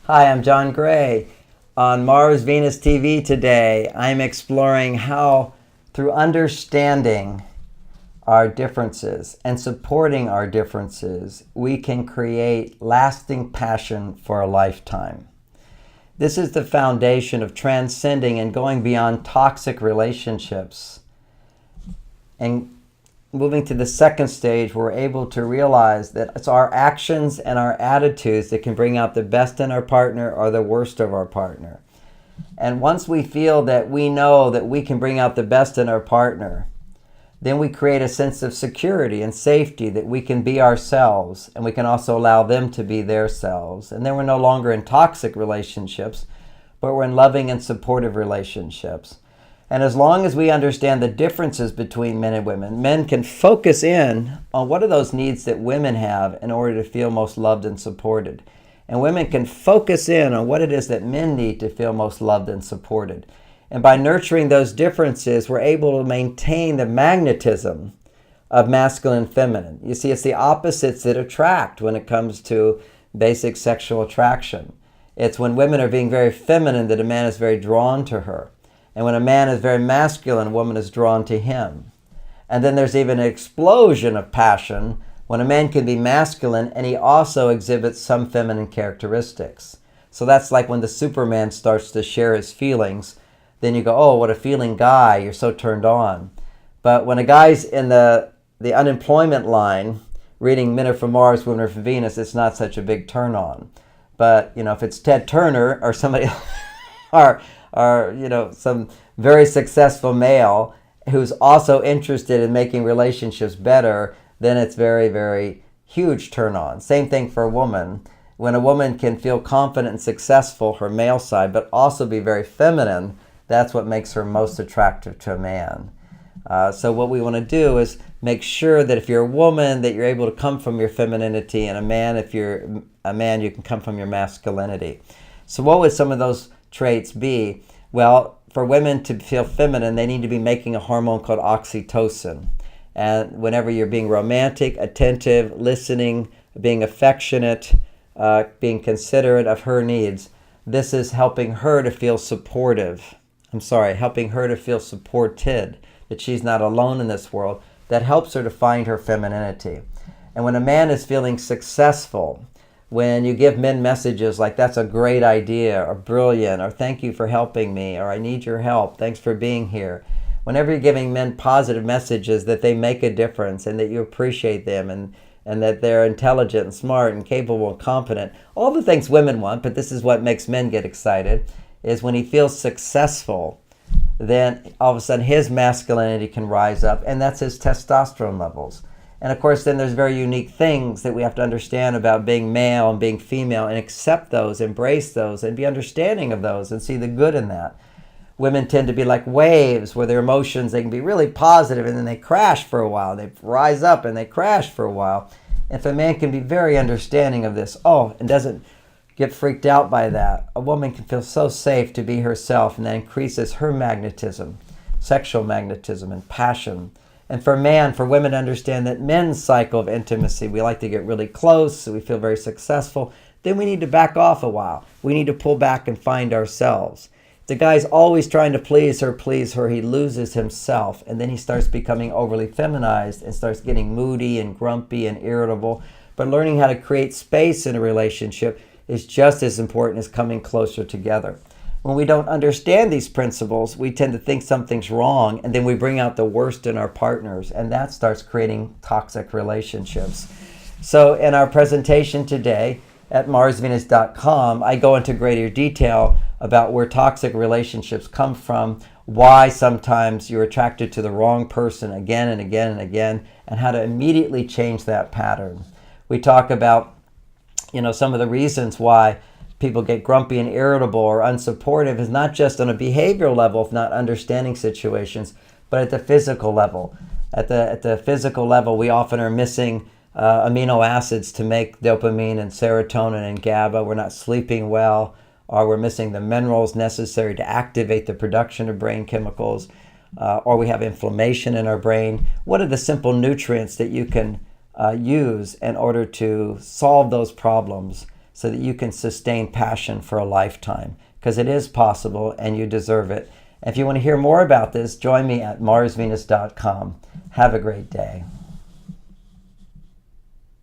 Hi, I'm John Gray. On Mars Venus TV today, I'm exploring how, through understanding our differences and supporting our differences, we can create lasting passion for a lifetime. This is the foundation of transcending and going beyond toxic relationships and moving to the second stage. We're able to realize that it's our actions and our attitudes that can bring out the best in our partner or the worst of our partner. And once we feel that we know that we can bring out the best in our partner, then we create a sense of security and safety that we can be ourselves, and we can also allow them to be their selves. And then we're no longer in toxic relationships, but we're in loving and supportive relationships. And as long as we understand the differences between men and women, men can focus in on what are those needs that women have in order to feel most loved and supported. And women can focus in on what it is that men need to feel most loved and supported. And by nurturing those differences, we're able to maintain the magnetism of masculine and feminine. You see, it's the opposites that attract when it comes to basic sexual attraction. It's when women are being very feminine that a man is very drawn to her. And when a man is very masculine, a woman is drawn to him. And then there's even an explosion of passion when a man can be masculine and he also exhibits some feminine characteristics. So that's like when the Superman starts to share his feelings. Then you go, oh, what a feeling guy, you're so turned on. But when a guy's in the unemployment line reading Men Are From Mars, Women Are From Venus, it's not such a big turn on. But, if it's Ted Turner or somebody or some very successful male who's also interested in making relationships better, then it's very, very huge turn on. Same thing for a woman. When a woman can feel confident and successful, her male side, but also be very feminine, that's what makes her most attractive to a man. So what we want to do is make sure that if you're a woman, that you're able to come from your femininity, and a man, if you're a man, you can come from your masculinity. So what would some of those traits be? Well, for women to feel feminine, they need to be making a hormone called oxytocin. And whenever you're being romantic, attentive, listening, being affectionate, being considerate of her needs, this is helping her to feel supportive. Helping her to feel supported, that she's not alone in this world. That helps her to find her femininity. And when a man is feeling successful, when you give men messages like, that's a great idea, or brilliant, or thank you for helping me, or I need your help, thanks for being here. Whenever you're giving men positive messages that they make a difference and that you appreciate them and that they're intelligent and smart and capable and competent, all the things women want, but this is what makes men get excited, is when he feels successful, then all of a sudden his masculinity can rise up, and that's his testosterone levels. And of course, then there's very unique things that we have to understand about being male and being female, and accept those, embrace those, and be understanding of those, and see the good in that. Women tend to be like waves where their emotions, they can be really positive and then they crash for a while. They rise up and they crash for a while. And if a man can be very understanding of this, and doesn't get freaked out by that, a woman can feel so safe to be herself, and that increases her magnetism, sexual magnetism and passion. And for women to understand that men's cycle of intimacy, we like to get really close, so we feel very successful. Then we need to back off a while. We need to pull back and find ourselves. The guy's always trying to please her, he loses himself, and then he starts becoming overly feminized and starts getting moody and grumpy and irritable. But learning how to create space in a relationship is just as important as coming closer together. When we don't understand these principles, we tend to think something's wrong, and then we bring out the worst in our partners, and that starts creating toxic relationships. So in our presentation today at MarsVenus.com, I go into greater detail about where toxic relationships come from, why sometimes you're attracted to the wrong person again and again and again, and how to immediately change that pattern. We talk about some of the reasons why people get grumpy and irritable or unsupportive is not just on a behavioral level of not understanding situations, but at the physical level. At the physical level, we often are missing amino acids to make dopamine and serotonin and GABA. We're not sleeping well, or we're missing the minerals necessary to activate the production of brain chemicals, or we have inflammation in our brain. What are the simple nutrients that you can use in order to solve those problems so that you can sustain passion for a lifetime, because it is possible and you deserve it. If you want to hear more about this, join me at marsvenus.com. Have a great day.